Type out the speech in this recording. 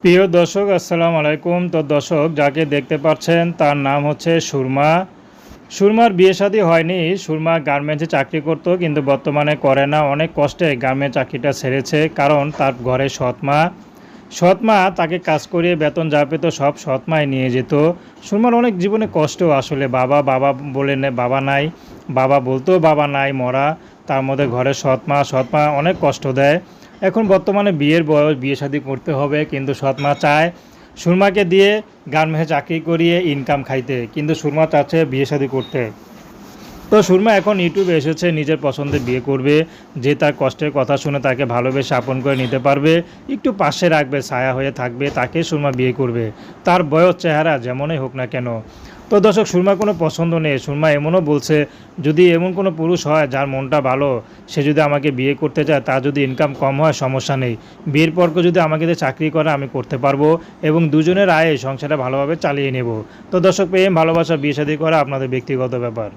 প্রিয় দর্শক আসসালামু আলাইকুম। তো দর্শক যাকে দেখতে পাচ্ছেন তার নাম হচ্ছে সুরমা। সুরমার বিয়ে শাদী হয়নি। সুরমা গার্মেন্টসে চাকরি করত, কিন্তু বর্তমানে করে না। অনেক কষ্টে গার্মেন্টস চাকরিটা ছেড়েছে, কারণ তার ঘরে সৎমা তাকে কাজ করিয়ে বেতন যা পেত সব সৎমাই নিয়ে যেত। সুরমার অনেক জীবনে কষ্ট, আসলে বাবা বাবা বলে বাবা নাই, বাবা বলতেও বাবা নাই, মরা। তার মধ্যে ঘরে সৎমা অনেক কষ্ট দেয়। এখন বর্তমানে বিয়ের বয়স, বিয়ে শাদী করতে হবে, কিন্তু সৎমা চায় সুরমাকে দিয়ে গার্মেন্টসে চাকরি করিয়ে ইনকাম খাইতে, কিন্তু সুরমা চাচ্ছে বিয়ে শাদী করতে। তো সুরমা এখন ইউটিউবে এসেছে, নিজের পছন্দে বিয়ে করবে, যে তার কষ্টের কথা শুনে তাকে ভালোবেসে আপন করে নিতে পারবে, একটু পাশে রাখবে, ছায়া হয়ে থাকবে, তাকে সুরমা বিয়ে করবে, তার বয়স চেহারা যেমনই হোক না কেন। তো দর্শক, সুরমার কোনো পছন্দ নেই। সুরমা এমনও বলছে, যদি এমন কোনো পুরুষ হয় যার মনটা ভালো, সে যদি আমাকে বিয়ে করতে চায়, তার যদি ইনকাম কম হয় সমস্যা নেই, বিয়ের পরকে যদি আমাকে দিয়ে চাকরি করে আমি করতে পারবো, এবং দুজনের আয়ে সংসারটা ভালোভাবে চালিয়ে নেব। তো দর্শক, প্রেম ভালোবাসা বিয়ে শাদী করা আপনাদের ব্যক্তিগত ব্যাপার।